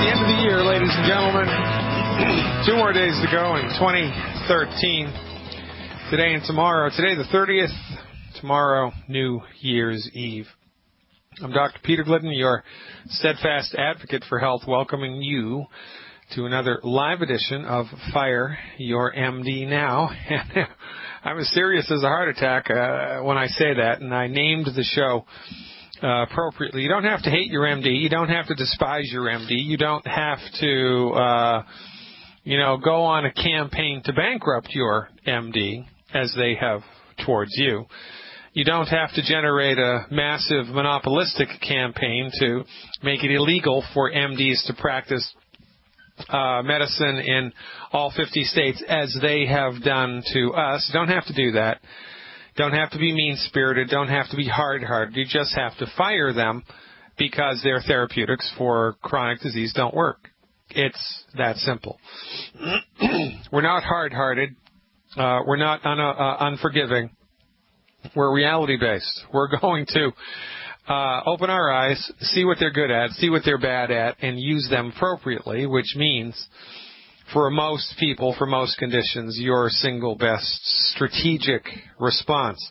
the end of the year, ladies and gentlemen. 2 more days to go in 2013. Today and tomorrow. Today, the 30th. Tomorrow, New Year's Eve. I'm Dr. Peter Glidden, your steadfast advocate for health, welcoming you to another live edition of Fire Your MD Now. I'm as serious as a heart attack when I say that, and I named the show appropriately. You don't have to hate your MD. You don't have to despise your MD. You don't have to, go on a campaign to bankrupt your MD, as they have towards you. You don't have to generate a massive monopolistic campaign to make it illegal for MDs to practice medicine in all 50 states, as they have done to us. You don't have to do that. Don't have to be mean-spirited. Don't have to be hard-hearted. You just have to fire them because their therapeutics for chronic disease don't work. It's that simple. We're not hard-hearted. We're not unforgiving. We're reality-based. We're going to open our eyes, see what they're good at, see what they're bad at, and use them appropriately, which means for most people, for most conditions, your single best strategic response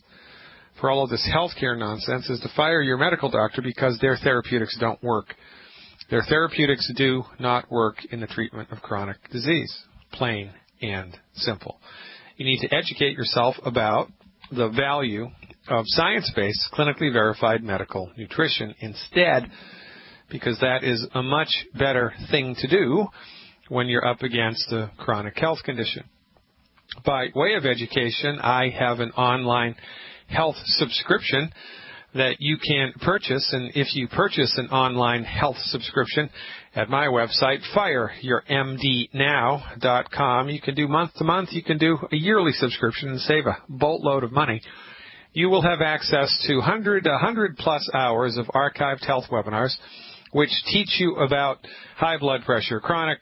for all of this healthcare nonsense is to fire your medical doctor because their therapeutics don't work. Their therapeutics do not work in the treatment of chronic disease, plain and simple. You need to educate yourself about the value of science-based, clinically verified medical nutrition instead, because that is a much better thing to do when you're up against a chronic health condition. By way of education, I have an online health subscription that you can purchase, and if you purchase an online health subscription at my website, fireyourmdnow.com, you can do month to month, you can do a yearly subscription and save a boatload of money. You will have access to 100 plus hours of archived health webinars, which teach you about high blood pressure, chronic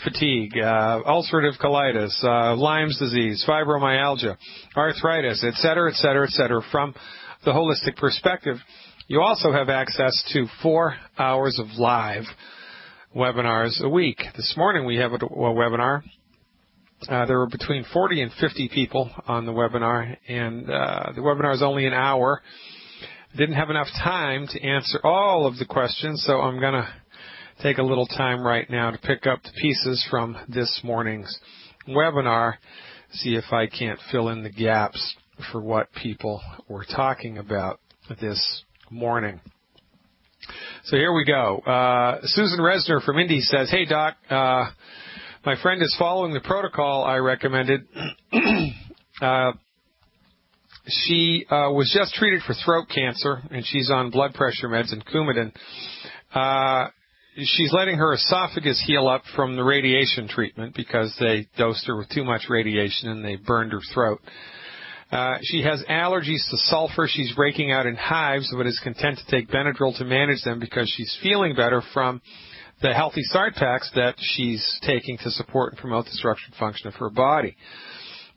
fatigue, ulcerative colitis, Lyme's disease, fibromyalgia, arthritis, et cetera, from the holistic perspective. You also have access to 4 hours of live webinars a week. This morning we have a webinar. There were between 40 and 50 people on the webinar, and the webinar is only an hour. Didn't have enough time to answer all of the questions, so I'm going to take a little time right now to pick up the pieces from this morning's webinar, see if I can't fill in the gaps for what people were talking about this morning. So here we go. Susan Resner from Indy says, "Hey, Doc, my friend is following the protocol I recommended. She was just treated for throat cancer, and she's on blood pressure meds and Coumadin. She's letting her esophagus heal up from the radiation treatment because they dosed her with too much radiation and they burned her throat. She has allergies to sulfur. She's breaking out in hives, but is content to take Benadryl to manage them because she's feeling better from the healthy start packs that she's taking to support and promote the structure and function of her body.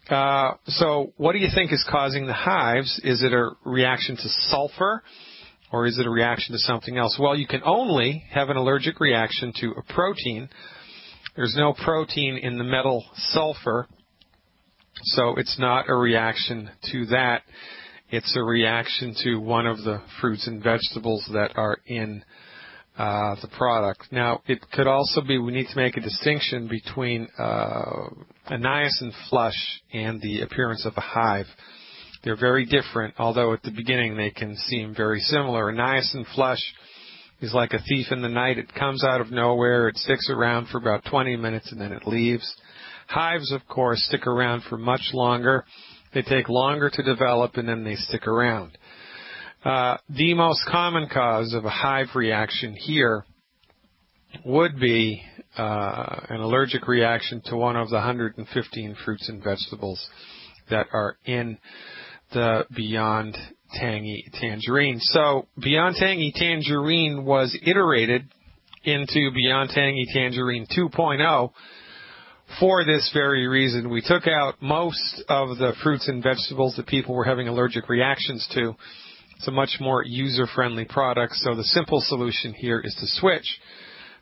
So what do you think is causing the hives? Is it a reaction to sulfur, or is it a reaction to something else?" Well, you can only have an allergic reaction to a protein. There's no protein in the metal sulfur, so it's not a reaction to that. It's a reaction to one of the fruits and vegetables that are in the product. Now, it could also be, we need to make a distinction between a niacin flush and the appearance of a hive. They're very different, although at the beginning they can seem very similar. A niacin flush is like a thief in the night. It comes out of nowhere. It sticks around for about 20 minutes and then it leaves. Hives, of course, stick around for much longer. They take longer to develop and then they stick around. The most common cause of a hive reaction here would be an allergic reaction to one of the 115 fruits and vegetables that are in the Beyond Tangy Tangerine. So Beyond Tangy Tangerine was iterated into Beyond Tangy Tangerine 2.0 for this very reason. We took out most of the fruits and vegetables that people were having allergic reactions to. It's a much more user-friendly product, so the simple solution here is to switch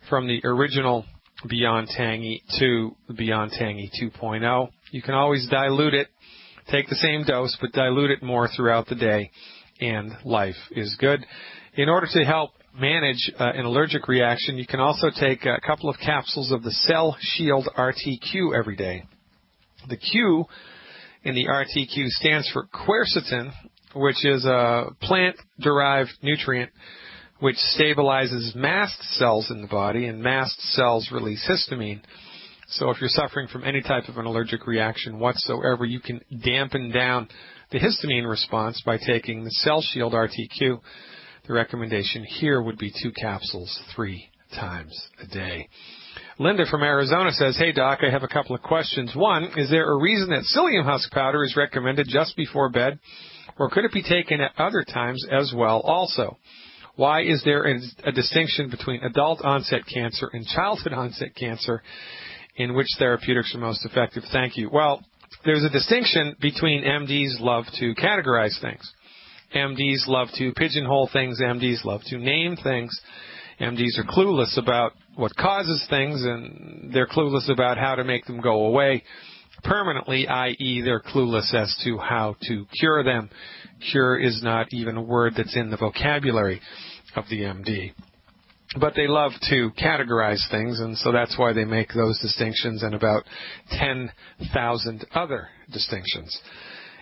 from the original Beyond Tangy to the Beyond Tangy 2.0. You can always dilute it, take the same dose, but dilute it more throughout the day, and life is good. In order to help manage an allergic reaction, you can also take a couple of capsules of the Cell Shield RTQ every day. The Q in the RTQ stands for quercetin, which is a plant-derived nutrient which stabilizes mast cells in the body, and mast cells release histamine. So if you're suffering from any type of an allergic reaction whatsoever, you can dampen down the histamine response by taking the Cell Shield RTQ. The recommendation here would be 2 capsules 3 times a day. Linda from Arizona says, "Hey, Doc, I have a couple of questions. One, is there a reason that psyllium husk powder is recommended just before bed, or could it be taken at other times as well also? Why is there a distinction between adult-onset cancer and childhood-onset cancer, in which therapeutics are most effective? Thank you." Well, there's a distinction between MDs love to categorize things. MDs love to pigeonhole things. MDs love to name things. MDs are clueless about what causes things, and they're clueless about how to make them go away permanently, i.e. they're clueless as to how to cure them. Cure is not even a word that's in the vocabulary of the MD. But they love to categorize things, and so that's why they make those distinctions and about 10,000 other distinctions.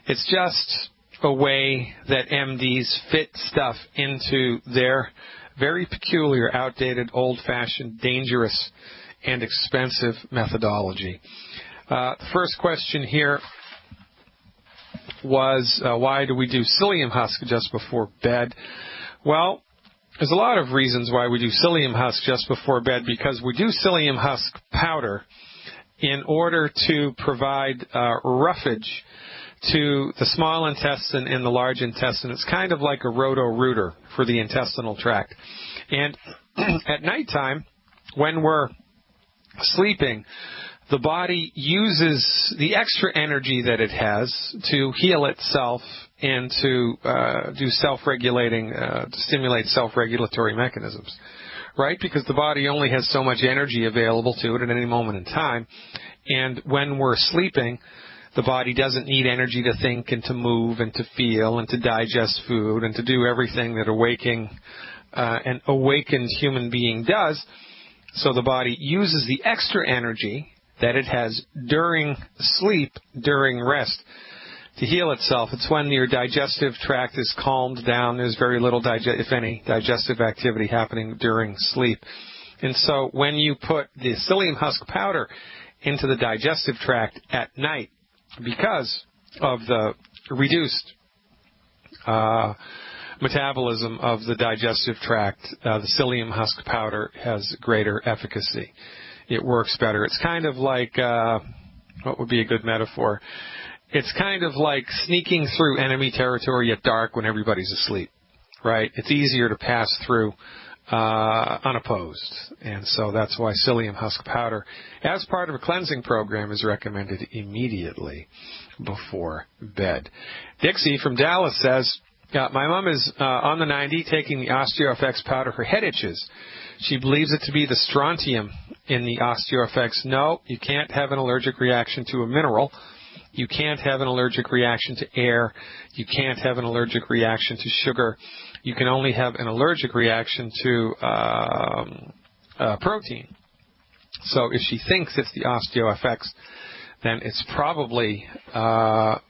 It's just a way that MDs fit stuff into their very peculiar, outdated, old-fashioned, dangerous, and expensive methodology. The first question here was, why do we do psyllium husk just before bed? Well, there's a lot of reasons why we do psyllium husk just before bed, because we do psyllium husk powder in order to provide roughage to the small intestine and the large intestine. It's kind of like a roto-rooter for the intestinal tract. And at nighttime, when we're sleeping, the body uses the extra energy that it has to heal itself and to do self-regulating, to stimulate self-regulatory mechanisms, right? Because the body only has so much energy available to it at any moment in time. And when we're sleeping, the body doesn't need energy to think and to move and to feel and to digest food and to do everything that an awakened human being does. So the body uses the extra energy that it has during sleep, during rest, to heal itself. It's when your digestive tract is calmed down. There's very little, if any, digestive activity happening during sleep. And so when you put the psyllium husk powder into the digestive tract at night, because of the reduced metabolism of the digestive tract, the psyllium husk powder has greater efficacy. It works better. It's kind of like, what would be a good metaphor? It's kind of like sneaking through enemy territory at dark when everybody's asleep, right? It's easier to pass through unopposed. And so that's why psyllium husk powder, as part of a cleansing program, is recommended immediately before bed. Dixie from Dallas says, my mom is on the 90 taking the OsteoFX powder for head itches. She believes it to be the strontium in the OsteoFX. No, you can't have an allergic reaction to a mineral. You can't have an allergic reaction to air. You can't have an allergic reaction to sugar. You can only have an allergic reaction to protein. So if she thinks it's the OsteoFX, then it's probably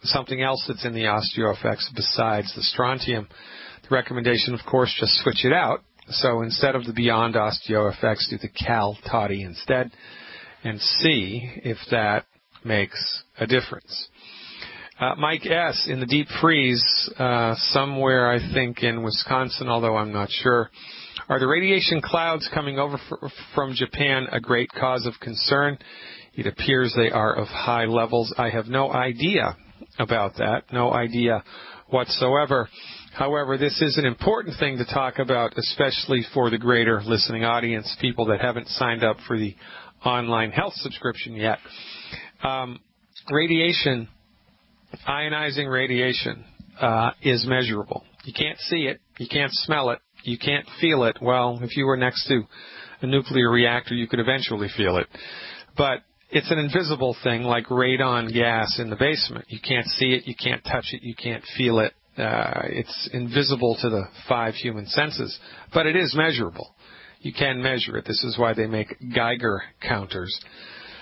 something else that's in the OsteoFX besides the strontium. The recommendation, of course, just switch it out. So instead of the Beyond OsteoFX, do the Cal Toddy instead and see if that makes a difference. Mike S. in the deep freeze somewhere, I think, in Wisconsin, although I'm not sure. Are the radiation clouds coming over from Japan a great cause of concern? It appears they are of high levels. I have no idea about that, no idea whatsoever. However, this is an important thing to talk about, especially for the greater listening audience, people that haven't signed up for the online health subscription yet. Radiation, ionizing radiation, is measurable. You can't see it. You can't smell it. You can't feel it. Well, if you were next to a nuclear reactor, you could eventually feel it. But it's an invisible thing like radon gas in the basement. You can't see it, you can't touch it, you can't feel it. It's invisible to the 5 human senses, but it is measurable. You can measure it. This is why they make Geiger counters.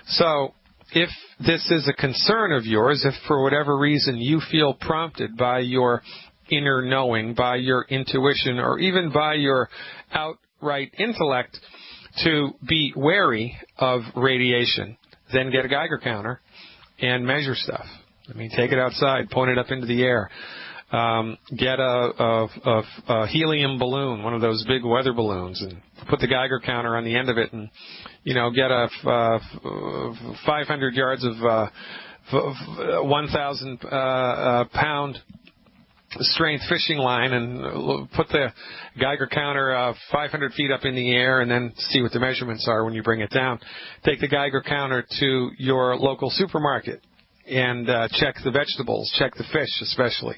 So if this is a concern of yours, if for whatever reason you feel prompted by your inner knowing, by your intuition, or even by your outright intellect to be wary of radiation, then get a Geiger counter and measure stuff. I mean, take it outside, point it up into the air. Get a helium balloon, one of those big weather balloons, and put the Geiger counter on the end of it, and get a 500 yards of 1,000 pound strength fishing line, and put the Geiger counter 500 feet up in the air, and then see what the measurements are when you bring it down. Take the Geiger counter to your local supermarket and check the vegetables, check the fish especially.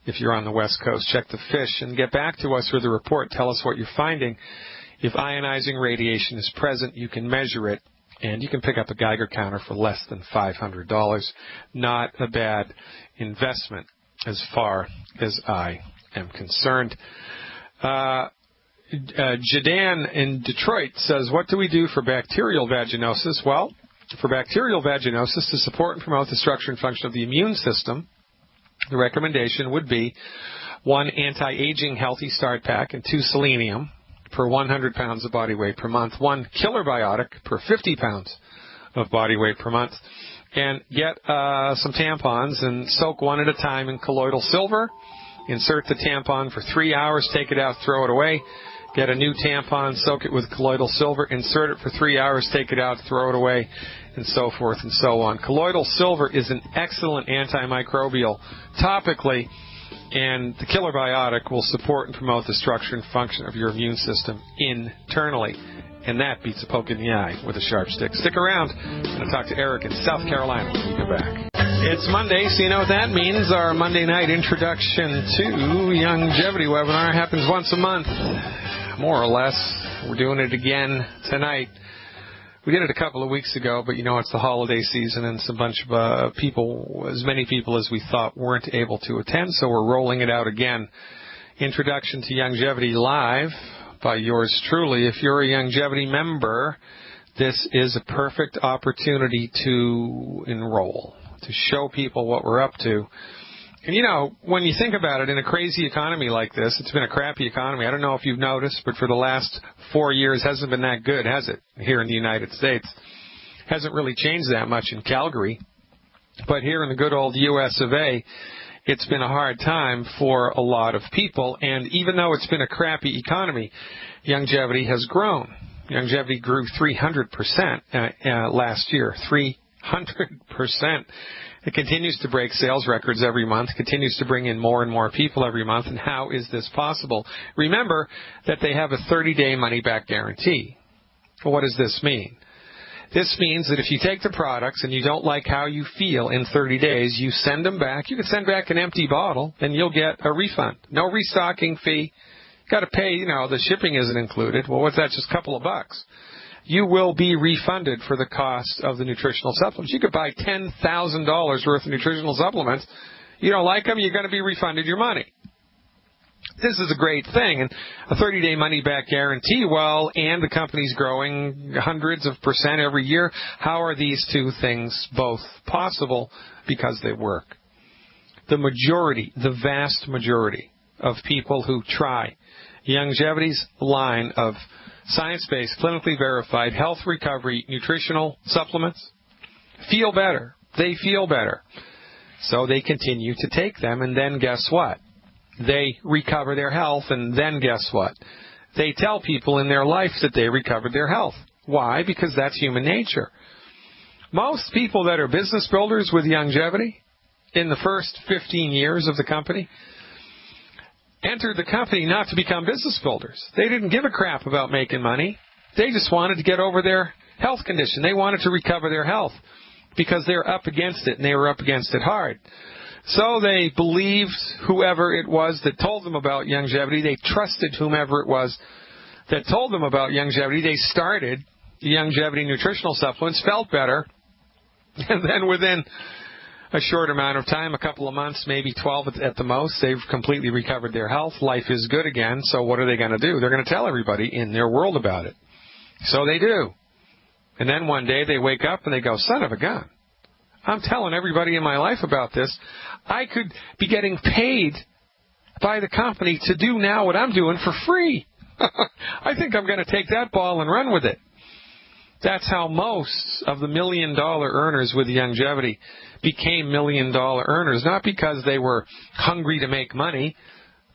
If you're on the West Coast, check the fish and get back to us with a report. Tell us what you're finding. If ionizing radiation is present, you can measure it, and you can pick up a Geiger counter for less than $500. Not a bad investment as far as I am concerned. Jadan in Detroit says, what do we do for bacterial vaginosis? Well, for bacterial vaginosis, to support and promote the structure and function of the immune system, the recommendation would be 1 anti-aging healthy start pack and 2 selenium per 100 pounds of body weight per month, 1 killer biotic per 50 pounds of body weight per month, and get some tampons and soak one at a time in colloidal silver. Insert the tampon for 3 hours, take it out, throw it away. Get a new tampon, soak it with colloidal silver, insert it for 3 hours, take it out, throw it away, and so forth and so on. Colloidal silver is an excellent antimicrobial topically, and the killer biotic will support and promote the structure and function of your immune system internally. And that beats a poke in the eye with a sharp stick. Stick around. I'm going to talk to Eric in South Carolina when we come back. It's Monday, so you know what that means. Our Monday night introduction to Longevity webinar happens once a month, more or less. We're doing it again tonight. We did it a couple of weeks ago, but it's the holiday season, and some bunch of people, as many people as we thought, weren't able to attend, so we're rolling it out again. Introduction to Longevity Live by yours truly. If you're a Longevity member, this is a perfect opportunity to enroll, to show people what we're up to. And, when you think about it, in a crazy economy like this, it's been a crappy economy. I don't know if you've noticed, but for the last 4 years, it hasn't been that good, has it, here in the United States? Hasn't really changed that much in Calgary. But here in the good old U.S. of A., it's been a hard time for a lot of people. And even though it's been a crappy economy, Longevity has grown. Longevity grew 300% last year, 300%. It continues to break sales records every month, continues to bring in more and more people every month. And how is this possible? Remember that they have a 30-day money-back guarantee. Well, what does this mean? This means that if you take the products and you don't like how you feel in 30 days, you send them back. You can send back an empty bottle, and you'll get a refund. No restocking fee. You've got to pay, the shipping isn't included. Well, what's that? Just a couple of bucks. You will be refunded for the cost of the nutritional supplements. You could buy $10,000 worth of nutritional supplements. You don't like them, you're going to be refunded your money. This is a great thing. And a 30-day money-back guarantee, and the company's growing hundreds of % every year. How are these two things both possible? Because they work. The vast majority of people who try Longevity's line of science-based, clinically verified health recovery nutritional supplements feel better. They feel better. So they continue to take them, and then guess what? They recover their health, and then guess what? They tell people in their life that they recovered their health. Why? Because that's human nature. Most people that are business builders with Longevity in the first 15 years of the company entered the company not to become business builders. They didn't give a crap about making money. They just wanted to get over their health condition. They wanted to recover their health because they're up against it, and they were up against it hard. So they believed whoever it was that told them about Longevity. They trusted whomever it was that told them about Youngevity. They started Youngevity nutritional supplements, felt better, and then within a short amount of time, a couple of months, maybe 12 at the most, they've completely recovered their health. Life is good again. So what are they going to do? They're going to tell everybody in their world about it. So they do. And then one day they wake up and they go, son of a gun, I'm telling everybody in my life about this. I could be getting paid by the company to do now what I'm doing for free. I think I'm going to take that ball and run with it. That's how most of the $1 million earners with Youngevity became $1 million earners, not because they were hungry to make money,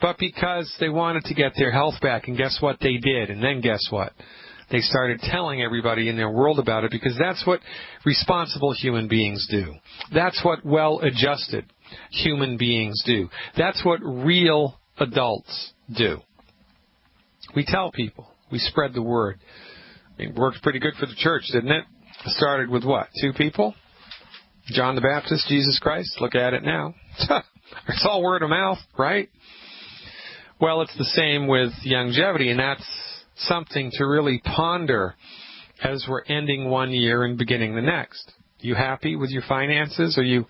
but because they wanted to get their health back. And guess what they did? And then guess what? They started telling everybody in their world about it, because that's what responsible human beings do. That's what well-adjusted human beings do. That's what real adults do. We tell people. We spread the word. It worked pretty good for the church, didn't it? It started with what? 2 people? John the Baptist, Jesus Christ. Look at it now. It's all word of mouth, right? Well, it's the same with Youngevity, and that's something to really ponder as we're ending one year and beginning the next. You happy with your finances? Are you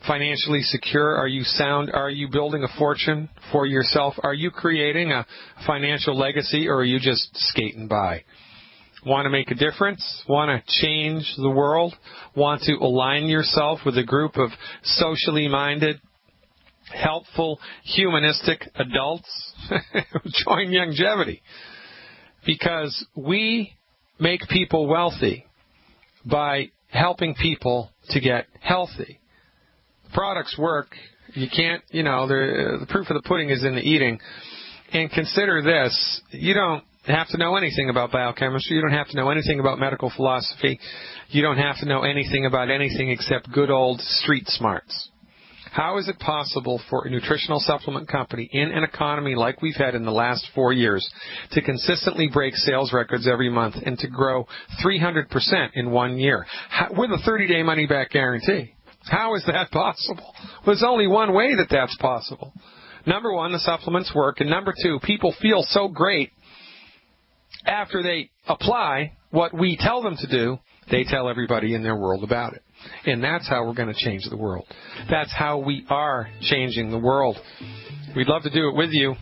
financially secure? Are you sound? Are you building a fortune for yourself? Are you creating a financial legacy, or are you just skating by? Want to make a difference? Want to change the world? Want to align yourself with a group of socially minded, helpful, humanistic adults? Join Youngevity. Because we make people wealthy by helping people to get healthy. Products work. You can't, the proof of the pudding is in the eating. And consider this, you don't have to know anything about biochemistry. You don't have to know anything about medical philosophy. You don't have to know anything about anything except good old street smarts. How is it possible for a nutritional supplement company in an economy like we've had in the last 4 years to consistently break sales records every month and to grow 300% in 1 year with a 30-day money-back guarantee? How is that possible? Well, there's only one way that that's possible. Number one, the supplements work. And number two, people feel so great after they apply what we tell them to do, they tell everybody in their world about it. And that's how we're going to change the world. That's how we are changing the world. We'd love to do it with you,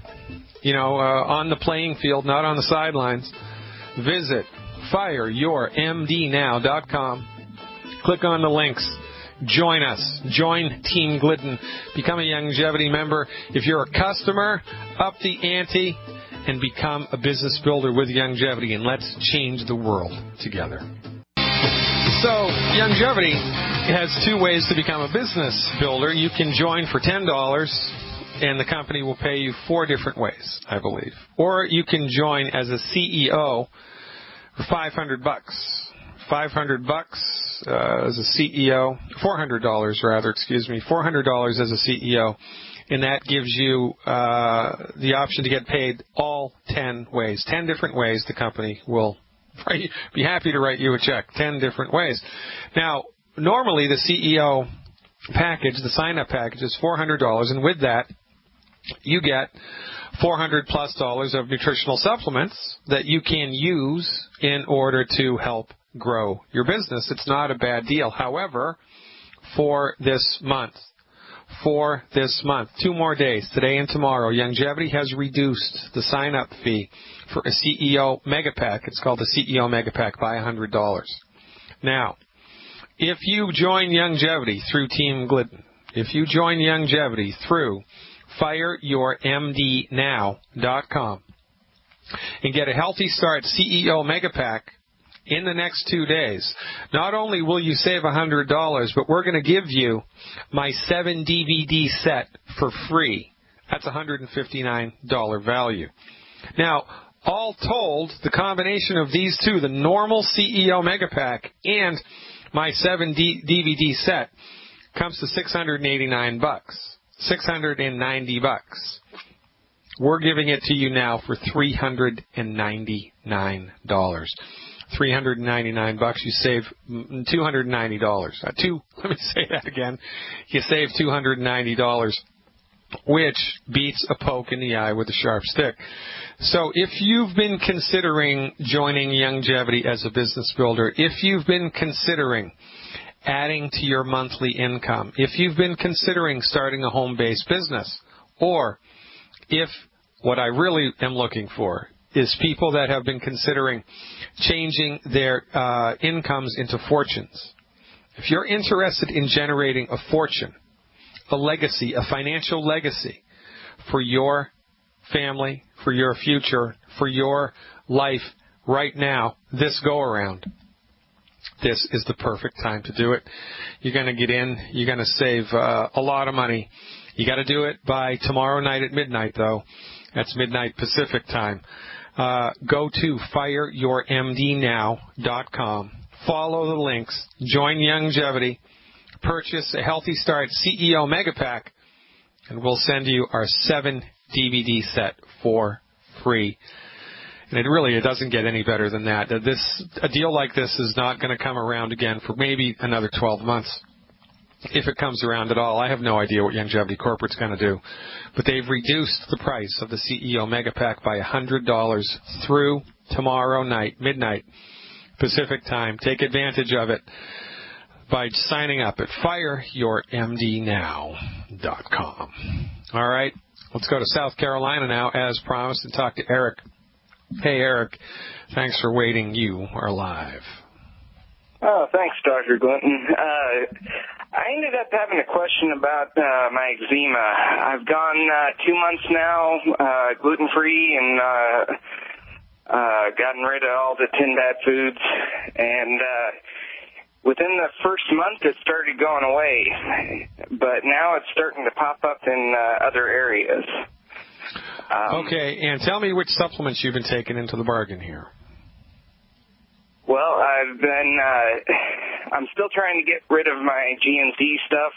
on the playing field, not on the sidelines. Visit fireyourmdnow.com. Click on the links. Join us. Join Team Glidden. Become a Youngevity member. If you're a customer, up the ante and become a business builder with Youngevity, and let's change the world together. So, Youngevity has 2 ways to become a business builder. You can join for $10, and the company will pay you 4 different ways, I believe. Or you can join as a CEO for $500. $500 as a CEO, $400 rather, $400 as a CEO. And that gives you the option to get paid all 10 ways. 10 different ways the company will be happy to write you a check. 10 different ways. Now, normally the CEO package, the sign-up package, is $400. And with that, you get $400+ of nutritional supplements that you can use in order to help grow your business. It's not a bad deal. However, for this month, 2 more days, today and tomorrow, Youngevity has reduced the sign-up fee for a CEO Mega Pack. It's called the CEO Mega Pack by $100. Now, if you join Youngevity through Team Glidden, if you join Youngevity through fireyourmdnow.com and get a Healthy Start CEO Mega Pack in the next 2 days, not only will you save $100, but we're going to give you my 7 DVD set for free. That's $159 value. Now, all told, the combination of these 2, the normal CEO Mega Pack and my 7 DVD set, comes to $689. $690. We're giving it to you now for $399. $399. You save $290. Let me say that again. You save $290 which beats a poke in the eye with a sharp stick. So if you've been considering joining Youngevity as a business builder, if you've been considering adding to your monthly income, if you've been considering starting a home-based business, or if what I really am looking for is people that have been considering changing their incomes into fortunes. If you're interested in generating a fortune, a legacy, a financial legacy for your family, for your future, for your life right now, this go-around, this is the perfect time to do it. You're going to get in. You're going to save a lot of money. You got to do it by tomorrow night at midnight, though. That's midnight Pacific time. Go to fireyourmdnow.com. Follow the links. Join Youngevity. Purchase a Healthy Start CEO Mega Pack, and we'll send you our 7 DVD set for free. And it doesn't get any better than that. A deal like this is not going to come around again for maybe another 12 months, if it comes around at all. I have no idea what Youngevity Corporate's going to do. But they've reduced the price of the CEO Mega Pack by $100 through tomorrow night, midnight, Pacific time. Take advantage of it by signing up at fireyourmdnow.com. All right, let's go to South Carolina now, as promised, and talk to Eric. Hey, Eric, thanks for waiting. You are live. Oh, thanks, Dr. Glidden. I ended up having a question about my eczema. I've gone 2 months now, gluten-free, and gotten rid of all the 10 bad foods. And within the first month, it started going away. But now it's starting to pop up in other areas. Okay, and tell me which supplements you've been taking into the bargain here. Well, I'm still trying to get rid of my GNC stuff,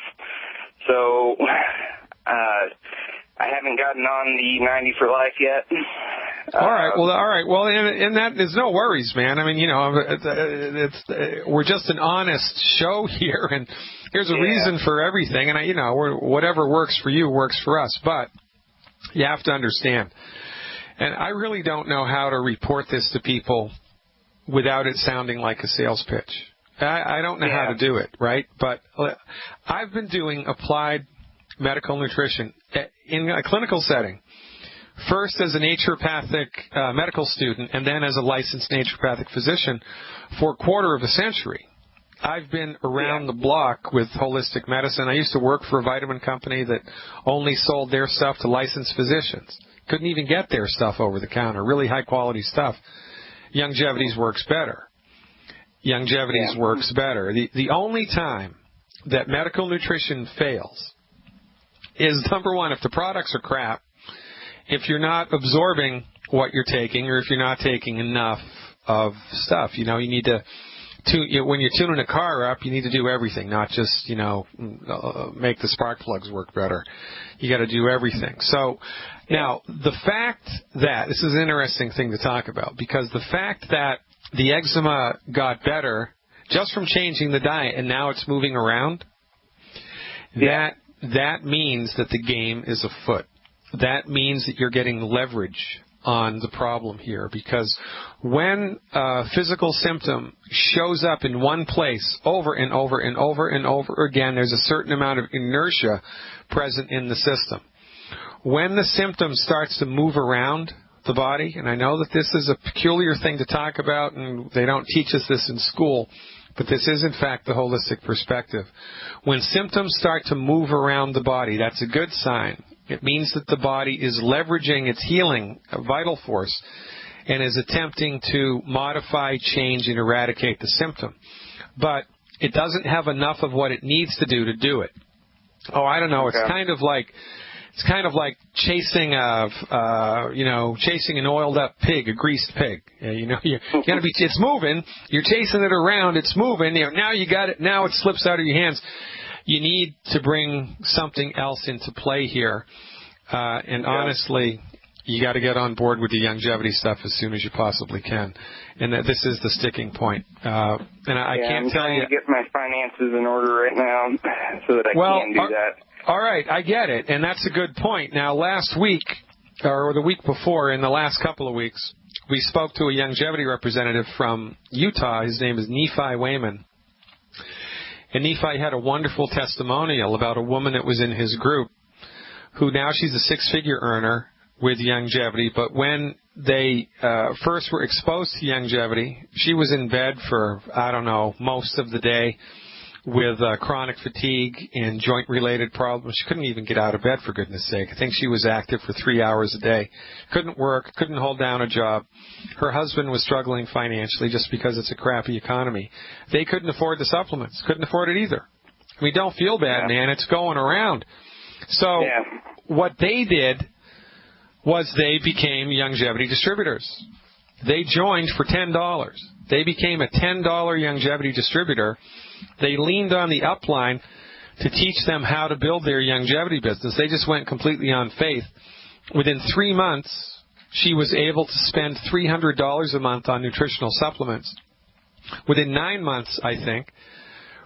so I haven't gotten on the 90 for life yet. All right. Well, and that there's no worries, man. I mean, we're just an honest show here, and there's a reason for everything, and whatever works for you works for us, but you have to understand. And I really don't know how to report this to people without it sounding like a sales pitch. I don't know how to do it, right? But I've been doing applied medical nutrition in a clinical setting, first as a naturopathic medical student and then as a licensed naturopathic physician for a quarter of a century. I've been around the block with holistic medicine. I used to work for a vitamin company that only sold their stuff to licensed physicians. Couldn't even get their stuff over the counter, really high-quality stuff. Youngevity's works better. Youngevity's works better. The only time that medical nutrition fails is, number one, if the products are crap, if you're not absorbing what you're taking, or if you're not taking enough of stuff. You need to when you're tuning a car up, you need to do everything, not just, make the spark plugs work better. You got to do everything. So now the fact that, this is an interesting thing to talk about, because the fact that the eczema got better just from changing the diet and now it's moving around, that means that the game is afoot. That means that you're getting leverage on the problem here, because when a physical symptom shows up in one place over and over and over and over again, there's a certain amount of inertia present in the system. When the symptom starts to move around the body, and I know that this is a peculiar thing to talk about, and they don't teach us this in school, but this is, in fact, the holistic perspective. When symptoms start to move around the body, that's a good sign. It means that the body is leveraging its healing, vital force, and is attempting to modify, change, and eradicate the symptom. But it doesn't have enough of what it needs to do it. Oh, I don't know. Okay. It's kind of like chasing chasing an oiled up pig, a greased pig. It's moving. You're chasing it around. It's moving. Now you got it. Now it slips out of your hands. You need to bring something else into play here. Honestly, you got to get on board with the Youngevity stuff as soon as you possibly can. And that this is the sticking point. I can't tell you. I'm trying to get my finances in order right now so that I can do that. All right, I get it, and that's a good point. Now, last week, or the week before, in the last couple of weeks, we spoke to a longevity representative from Utah. His name is Nephi Wayman. And Nephi had a wonderful testimonial about a woman that was in his group who now she's a six-figure earner with longevity. But when they first were exposed to longevity, she was in bed for, I don't know, most of the day with chronic fatigue and joint-related problems. She couldn't even get out of bed, for goodness sake. I think she was active for 3 hours a day. Couldn't work, couldn't hold down a job. Her husband was struggling financially just because it's a crappy economy. They couldn't afford the supplements. Couldn't afford it either. I mean, don't feel bad, man. It's going around. So what they did was they became longevity distributors. They joined for $10. They became a $10 longevity distributor. They leaned on the upline to teach them how to build their longevity business. They just went completely on faith. Within 3 months, she was able to spend $300 a month on nutritional supplements. Within 9 months, I think,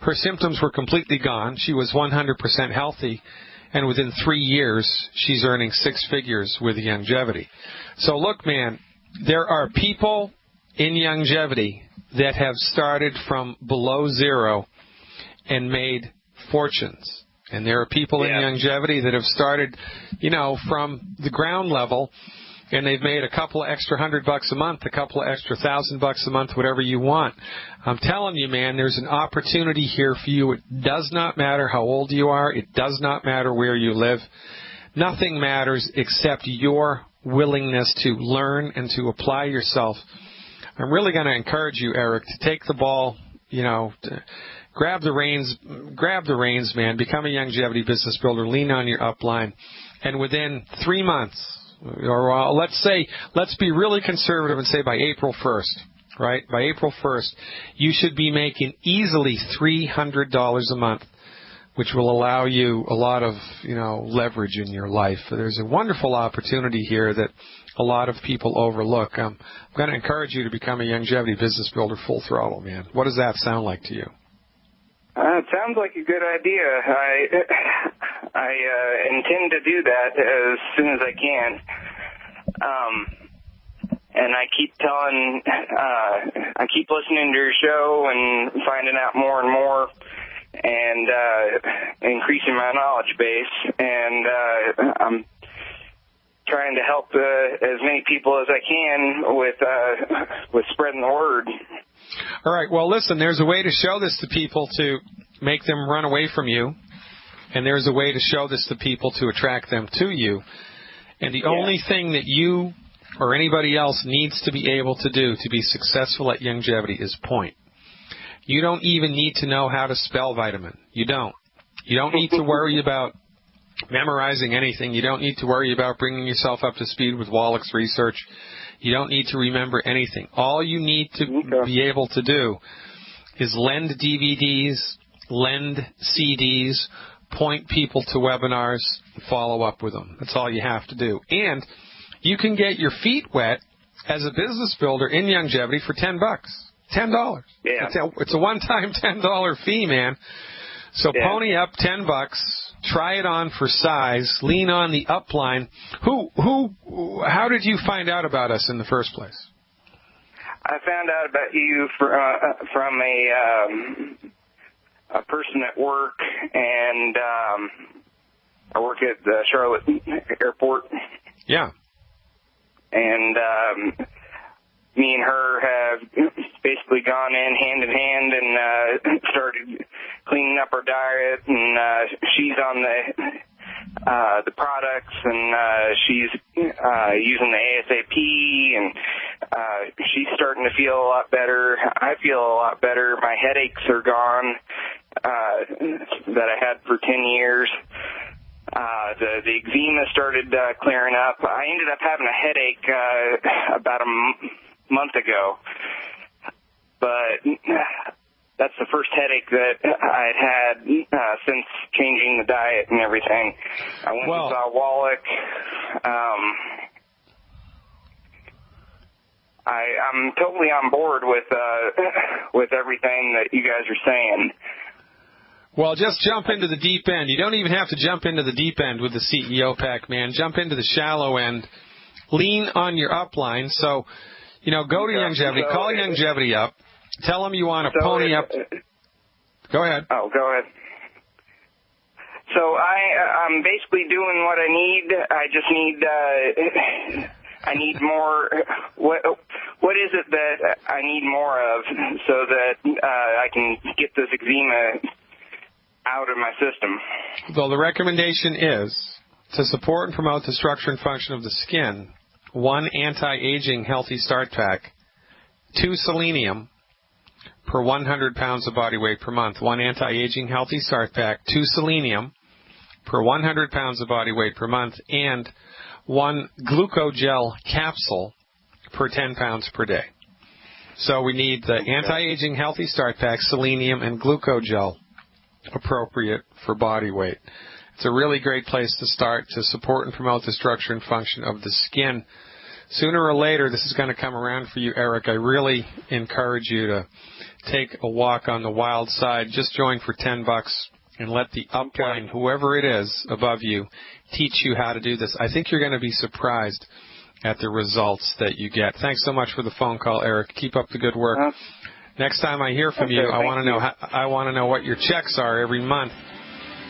her symptoms were completely gone. She was 100% healthy. And within 3 years, she's earning six figures with longevity. So look, man, there are people in longevity that have started from below zero and made fortunes. And there are people in longevity that have started, from the ground level, and they've made a couple of extra $100 a month, a couple of extra $1,000 a month, whatever you want. I'm telling you, man, there's an opportunity here for you. It does not matter how old you are. It does not matter where you live. Nothing matters except your willingness to learn and to apply yourself. I'm really going to encourage you, Eric, to take the ball, to grab the reins, man. Become a longevity business builder. Lean on your upline. And within 3 months, or let's be really conservative and say by April 1st, right? By April 1st, you should be making easily $300 a month, which will allow you a lot of, leverage in your life. There's a wonderful opportunity here that a lot of people overlook. I'm going to encourage you to become a longevity business builder full throttle, man. What does that sound like to you? It sounds like a good idea. I intend to do that as soon as I can. And I keep listening to your show and finding out more and more and increasing my knowledge base. And I'm trying to help as many people as I can with spreading the word. All right. Well, listen, there's a way to show this to people to make them run away from you, and there's a way to show this to people to attract them to you. And the only thing that you or anybody else needs to be able to do to be successful at longevity is point. You don't even need to know how to spell vitamin. You don't. You don't need to worry about memorizing anything. You don't need to worry about bringing yourself up to speed with Wallach's research. You don't need to remember anything. All you need to be able to do is lend DVDs, lend CDs, point people to webinars, and follow up with them. That's all you have to do. And you can get your feet wet as a business builder in longevity for $10. $10. Yeah. It's a one-time $10 fee, man. So pony up $10. Try it on for size. Lean on the upline. How did you find out about us in the first place? I found out about you from a person at work, and I work at the Charlotte Airport. Yeah. And me and her have basically gone in hand and started cleaning up our diet, and she's on the products, and she's using the ASAP, and she's starting to feel a lot better. I feel a lot better. My headaches are gone that I had for 10 years. The eczema started clearing up. I ended up having a headache about a month ago, but that's the first headache that I'd had since changing the diet and everything. I went and saw Wallach. I'm totally on board with everything that you guys are saying. Well, just jump into the deep end. You don't even have to jump into the deep end with the CEO pack, man. Jump into the shallow end. Lean on your upline. So, go to Longevity. Call Longevity up. Tell them you want to pony up. Go ahead. Oh, go ahead. So I'm basically doing what I need. I just need I need more. What is it that I need more of so that I can get this eczema out of my system? Well, the recommendation is to support and promote the structure and function of the skin. 1 anti-aging healthy start pack. 2 selenium per 100 pounds of body weight per month. 1 anti-aging healthy start pack. 2 selenium per 100 pounds of body weight per month, and 1 glucogel capsule per 10 pounds per day. So we need the anti-aging healthy start pack, selenium, and glucogel appropriate for body weight. It's a really great place to start to support and promote the structure and function of the skin. Sooner or later, this is going to come around for you, Eric. I really encourage you to take a walk on the wild side. Just join for $10 and let the upline, whoever it is above you, teach you how to do this. I think you're going to be surprised at the results that you get. Thanks so much for the phone call, Eric. Keep up the good work. Next time I hear from you, I want to know what your checks are every month.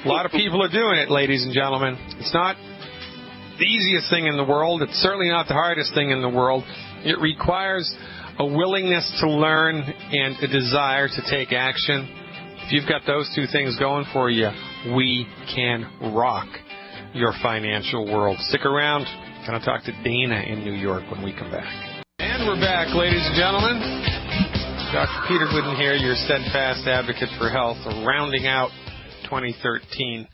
A lot of people are doing it, ladies and gentlemen. It's not the easiest thing in the world. It's certainly not the hardest thing in the world. It requires a willingness to learn and a desire to take action. If you've got those two things going for you, we can rock your financial world. Stick around. I'm going to talk to Dana in New York when we come back. And we're back, ladies and gentlemen. Dr. Peter Glidden here, your steadfast advocate for health, rounding out 2013.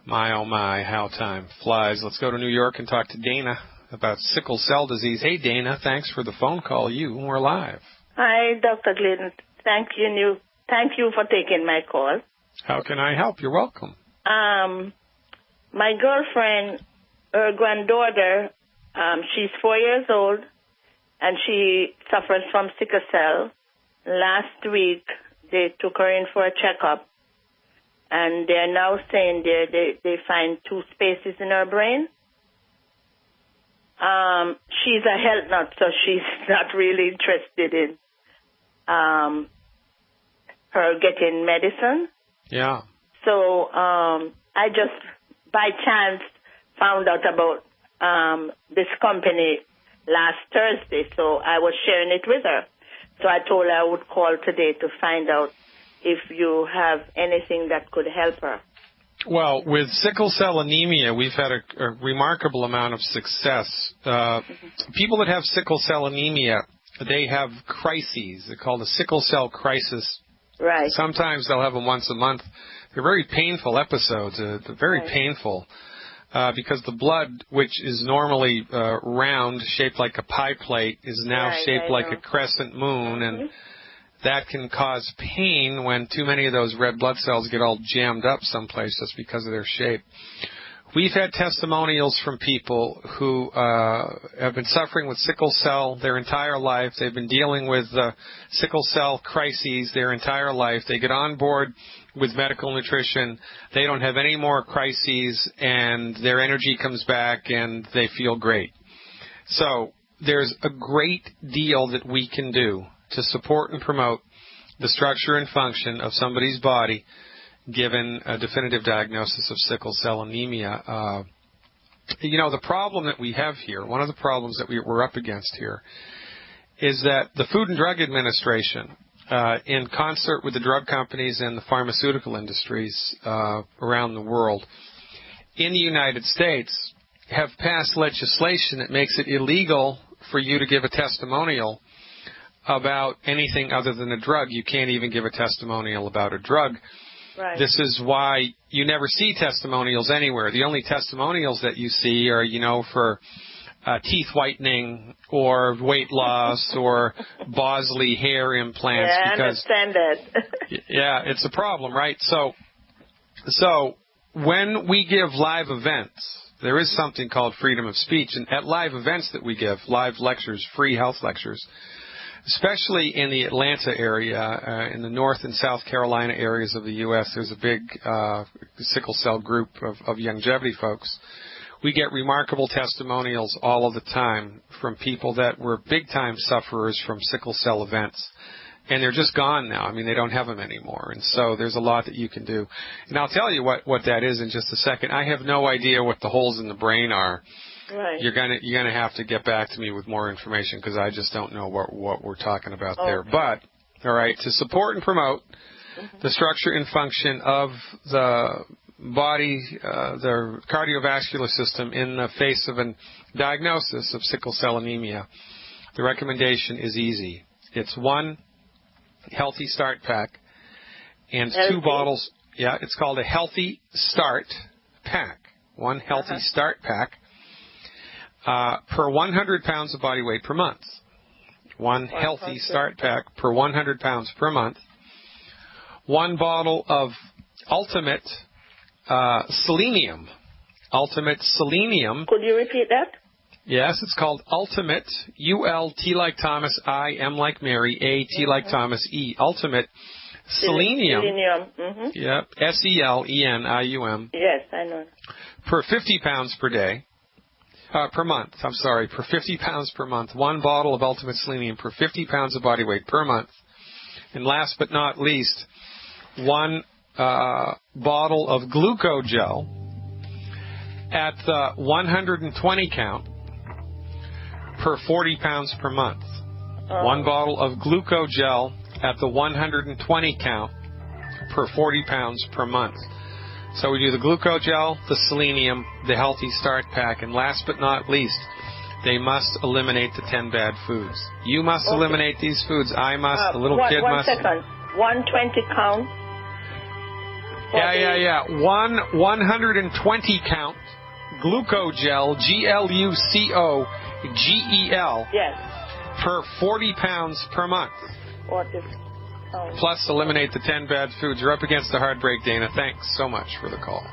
My, oh my, how time flies. Let's go to New York and talk to Dana about sickle cell disease. Hey, Dana, thanks for the phone call. We're live. Hi, Dr. Glidden. Thank you for taking my call. How can I help? You're welcome. My girlfriend, her granddaughter, she's 4 years old, and she suffers from sickle cell. Last week, they took her in for a checkup, and they're now saying they find 2 spaces in her brain. She's a health nut, so she's not really interested in her getting medicine. Yeah. So I just, by chance, found out about this company last Thursday, so I was sharing it with her. So I told her I would call today to find out if you have anything that could help her. Well, with sickle cell anemia, we've had a remarkable amount of success. People that have sickle cell anemia, they have crises. They're called a sickle cell crisis. Right. Sometimes they'll have them once a month. They're very painful episodes. They're very painful because the blood, which is normally round, shaped like a pie plate, is now shaped like a crescent moon, and that can cause pain when too many of those red blood cells get all jammed up someplace just because of their shape. We've had testimonials from people who have been suffering with sickle cell their entire life. They've been dealing with sickle cell crises their entire life. They get on board with medical nutrition. They don't have any more crises, and their energy comes back, and they feel great. So there's a great deal that we can do to support and promote the structure and function of somebody's body given a definitive diagnosis of sickle cell anemia. The problem that we have here, one of the problems that we're up against here, is that the Food and Drug Administration, in concert with the drug companies and the pharmaceutical industries around the world, in the United States, have passed legislation that makes it illegal for you to give a testimonial about anything other than a drug. You can't even give a testimonial about a drug. Right. This is why you never see testimonials anywhere. The only testimonials that you see are, for teeth whitening or weight loss or Bosley hair implants. Yeah, I understand that. Yeah, it's a problem, right? So when we give live events, there is something called freedom of speech. And at live events that we give, live lectures, free health lectures, especially in the Atlanta area, in the North and South Carolina areas of the U.S., there's a big sickle cell group of longevity folks. We get remarkable testimonials all of the time from people that were big-time sufferers from sickle cell events. And they're just gone now. I mean, they don't have them anymore. And so there's a lot that you can do. And I'll tell you what that is in just a second. I have no idea what the holes in the brain are. Right. You're gonna have to get back to me with more information because I just don't know what we're talking about there. But, all right, to support and promote the structure and function of the body, the cardiovascular system in the face of a diagnosis of sickle cell anemia, the recommendation is easy. It's 1 Healthy Start Pack and 2 bottles. Yeah, it's called a Healthy Start Pack. 1 Healthy Start Pack per 100 pounds of body weight per month. 1 Healthy Start Pack per 100 pounds per month. 1 bottle of Ultimate Selenium. Ultimate Selenium. Could you repeat that? Yes, it's called Ultimate, U-L-T like Thomas, I-M like Mary, A-T like Thomas, E. Ultimate Selenium. Selenium. Yep, S-E-L-E-N-I-U-M. Yes, I know. Per 50 pounds per day. Per month, I'm sorry, per 50 pounds per month. 1 bottle of Ultimate Selenium per 50 pounds of body weight per month. And last but not least, 1 bottle of glucogel at the 120 count per 40 pounds per month. 1 bottle of glucogel at the 120 count per 40 pounds per month. So we do the glucogel, the selenium, the Healthy Start Pack, and last but not least, they must eliminate the 10 bad foods. You must eliminate these foods. I must. The little kid must. 1 second. 120 count. Yeah. 120 count glucogel, Glucogel. Yes. Per 40 pounds per month. 40 pounds. Plus eliminate the 10 bad foods. You're up against the heartbreak, Dana. Thanks so much for the call.